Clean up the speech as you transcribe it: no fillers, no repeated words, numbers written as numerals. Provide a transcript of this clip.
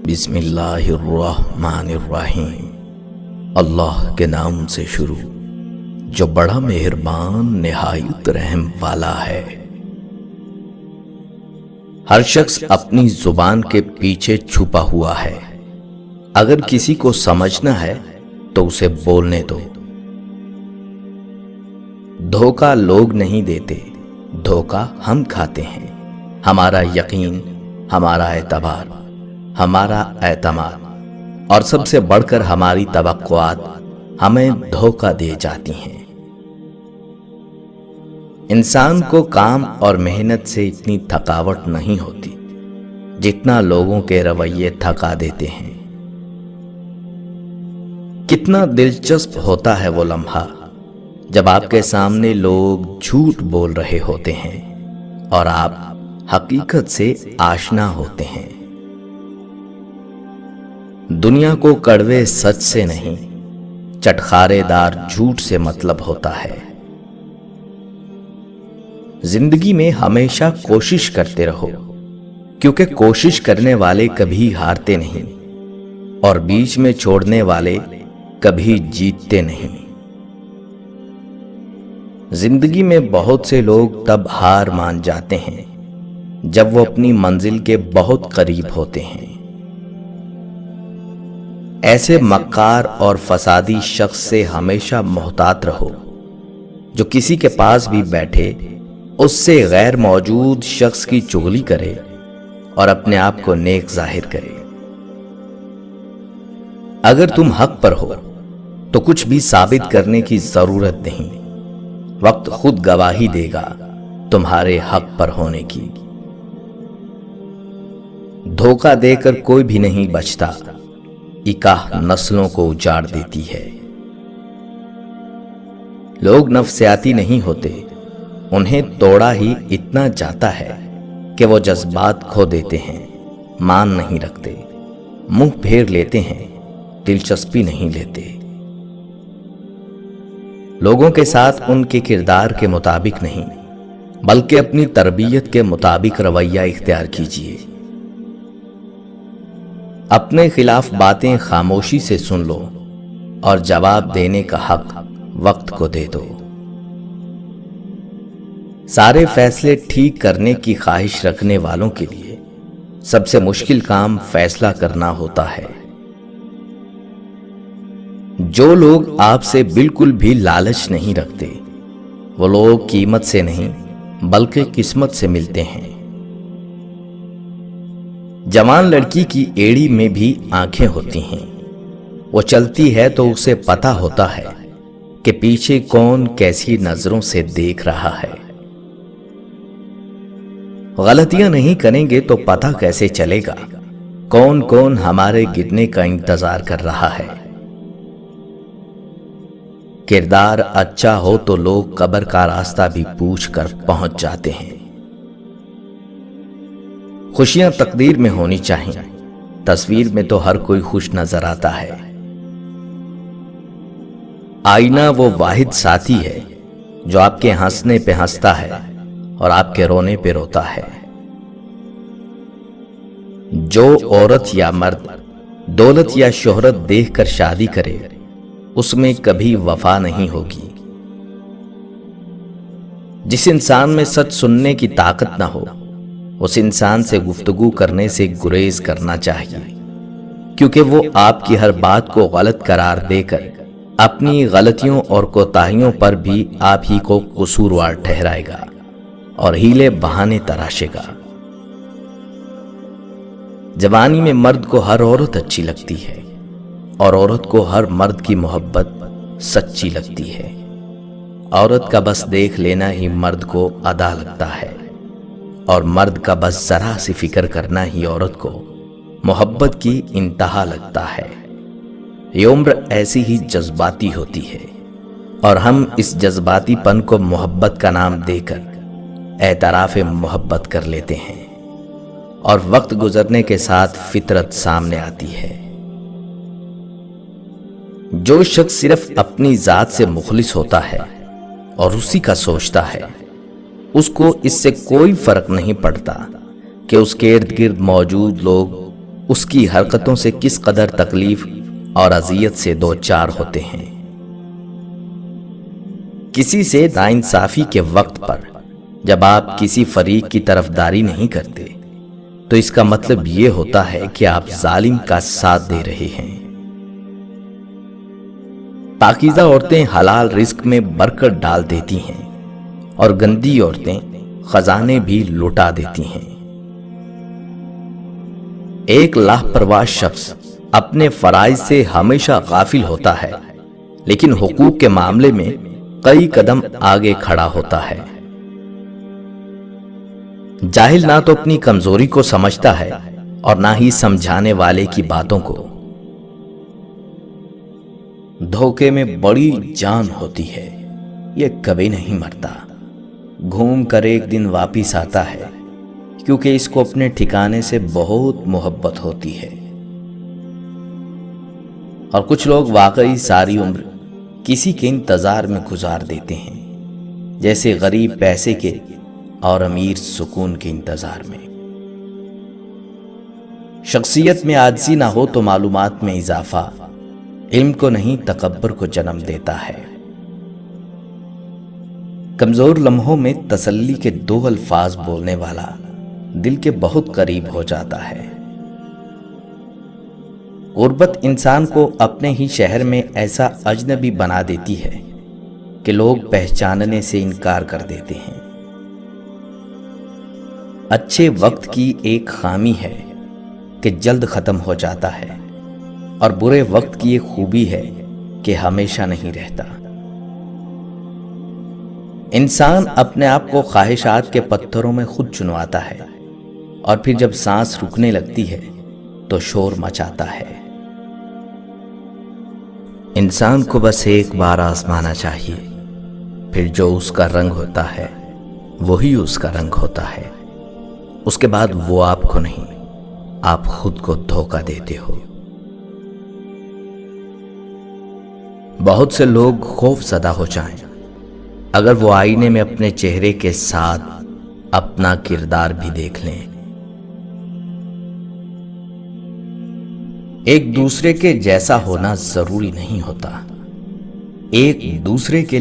بسم اللہ الرحمن الرحیم۔ اللہ کے نام سے شروع جو بڑا مہربان نہایت رحم والا ہے۔ ہر شخص اپنی زبان کے پیچھے چھپا ہوا ہے۔ اگر کسی کو سمجھنا ہے تو اسے بولنے دو۔ دھوکہ لوگ نہیں دیتے، دھوکہ ہم کھاتے ہیں۔ ہمارا یقین، ہمارا اعتبار، ہمارا اعتماد اور سب سے بڑھ کر ہماری توقعات ہمیں دھوکہ دے جاتی ہیں۔ انسان کو کام اور محنت سے اتنی تھکاوٹ نہیں ہوتی جتنا لوگوں کے رویے تھکا دیتے ہیں۔ کتنا دلچسپ ہوتا ہے وہ لمحہ جب آپ کے سامنے لوگ جھوٹ بول رہے ہوتے ہیں اور آپ حقیقت سے آشنا ہوتے ہیں۔ دنیا کو کڑوے سچ سے نہیں، چٹخارے دار جھوٹ سے مطلب ہوتا ہے۔ زندگی میں ہمیشہ کوشش کرتے رہو، کیونکہ کوشش کرنے والے کبھی ہارتے نہیں اور بیچ میں چھوڑنے والے کبھی جیتتے نہیں۔ زندگی میں بہت سے لوگ تب ہار مان جاتے ہیں جب وہ اپنی منزل کے بہت قریب ہوتے ہیں۔ ایسے مکار اور فسادی شخص سے ہمیشہ محتاط رہو جو کسی کے پاس بھی بیٹھے اس سے غیر موجود شخص کی چغلی کرے اور اپنے آپ کو نیک ظاہر کرے۔ اگر تم حق پر ہو تو کچھ بھی ثابت کرنے کی ضرورت نہیں، وقت خود گواہی دے گا تمہارے حق پر ہونے کی۔ دھوکہ دے کر کوئی بھی نہیں بچتا، اکاہ نسلوں کو اجاڑ دیتی ہے۔ لوگ نفسیاتی نہیں ہوتے، انہیں توڑا ہی اتنا جاتا ہے کہ وہ جذبات کھو دیتے ہیں، مان نہیں رکھتے، منہ پھیر لیتے ہیں، دلچسپی نہیں لیتے۔ لوگوں کے ساتھ ان کے کردار کے مطابق نہیں بلکہ اپنی تربیت کے مطابق رویہ اختیار کیجیے۔ اپنے خلاف باتیں خاموشی سے سن لو اور جواب دینے کا حق وقت کو دے دو۔ سارے فیصلے ٹھیک کرنے کی خواہش رکھنے والوں کے لیے سب سے مشکل کام فیصلہ کرنا ہوتا ہے۔ جو لوگ آپ سے بالکل بھی لالچ نہیں رکھتے وہ لوگ قیمت سے نہیں بلکہ قسمت سے ملتے ہیں۔ جوان لڑکی کی ایڑی میں بھی آنکھیں ہوتی ہیں، وہ چلتی ہے تو اسے پتا ہوتا ہے کہ پیچھے کون کیسی نظروں سے دیکھ رہا ہے۔ غلطیاں نہیں کریں گے تو پتہ کیسے چلے گا کون کون ہمارے گرنے کا انتظار کر رہا ہے۔ کردار اچھا ہو تو لوگ قبر کا راستہ بھی پوچھ کر پہنچ جاتے ہیں۔ خوشیاں تقدیر میں ہونی چاہیے، تصویر میں تو ہر کوئی خوش نظر آتا ہے۔ آئینہ وہ واحد ساتھی ہے جو آپ کے ہنسنے پہ ہنستا ہے اور آپ کے رونے پہ روتا ہے۔ جو عورت یا مرد دولت یا شہرت دیکھ کر شادی کرے اس میں کبھی وفا نہیں ہوگی۔ جس انسان میں سچ سننے کی طاقت نہ ہو اس انسان سے گفتگو کرنے سے گریز کرنا چاہیے، کیونکہ وہ آپ کی ہر بات کو غلط قرار دے کر اپنی غلطیوں اور کوتاہیوں پر بھی آپ ہی کو قصوروار ٹھہرائے گا اور ہیلے بہانے تراشے گا۔ جوانی میں مرد کو ہر عورت اچھی لگتی ہے اور عورت کو ہر مرد کی محبت سچی لگتی ہے۔ عورت کا بس دیکھ لینا ہی مرد کو ادا لگتا ہے اور مرد کا بس ذرا سی فکر کرنا ہی عورت کو محبت کی انتہا لگتا ہے۔ یہ عمر ایسی ہی جذباتی ہوتی ہے اور ہم اس جذباتی پن کو محبت کا نام دے کر اعتراف محبت کر لیتے ہیں اور وقت گزرنے کے ساتھ فطرت سامنے آتی ہے۔ جو شخص صرف اپنی ذات سے مخلص ہوتا ہے اور اسی کا سوچتا ہے اس کو اس سے کوئی فرق نہیں پڑتا کہ اس کے ارد گرد موجود لوگ اس کی حرکتوں سے کس قدر تکلیف اور اذیت سے دوچار ہوتے ہیں۔ کسی سے ناانصافی کے وقت پر جب آپ کسی فریق کی طرفداری نہیں کرتے تو اس کا مطلب یہ ہوتا ہے کہ آپ ظالم کا ساتھ دے رہے ہیں۔ پاکیزہ عورتیں حلال رزق میں برکت ڈال دیتی ہیں اور گندی عورتیں خزانے بھی لٹا دیتی ہیں۔ ایک لاپرواہ شخص اپنے فرائض سے ہمیشہ غافل ہوتا ہے، لیکن حقوق کے معاملے میں کئی قدم آگے کھڑا ہوتا ہے۔ جاہل نہ تو اپنی کمزوری کو سمجھتا ہے اور نہ ہی سمجھانے والے کی باتوں کو۔ دھوکے میں بڑی جان ہوتی ہے، یہ کبھی نہیں مرتا، گھوم کر ایک دن واپس آتا ہے، کیونکہ اس کو اپنے ٹھکانے سے بہت محبت ہوتی ہے۔ اور کچھ لوگ واقعی ساری عمر کسی کے انتظار میں گزار دیتے ہیں، جیسے غریب پیسے کے اور امیر سکون کے انتظار میں۔ شخصیت میں عاجزی نہ ہو تو معلومات میں اضافہ علم کو نہیں تکبر کو جنم دیتا ہے۔ کمزور لمحوں میں تسلی کے 2 الفاظ بولنے والا دل کے بہت قریب ہو جاتا ہے۔ غربت انسان کو اپنے ہی شہر میں ایسا اجنبی بنا دیتی ہے کہ لوگ پہچاننے سے انکار کر دیتے ہیں۔ اچھے وقت کی ایک خامی ہے کہ جلد ختم ہو جاتا ہے، اور برے وقت کی ایک خوبی ہے کہ ہمیشہ نہیں رہتا۔ انسان اپنے آپ کو خواہشات کے پتھروں میں خود چنواتا ہے، اور پھر جب سانس رکنے لگتی ہے تو شور مچاتا ہے۔ انسان کو بس ایک بار آزمانا چاہیے، پھر جو اس کا رنگ ہوتا ہے وہی اس کا رنگ ہوتا ہے۔ اس کے بعد وہ آپ کو نہیں، آپ خود کو دھوکہ دیتے ہو۔ بہت سے لوگ خوف زدہ ہو جائیں اگر وہ آئینے میں اپنے چہرے کے ساتھ اپنا کردار بھی دیکھ لیں۔ ایک دوسرے کے جیسا ہونا ضروری نہیں ہوتا، ایک دوسرے کے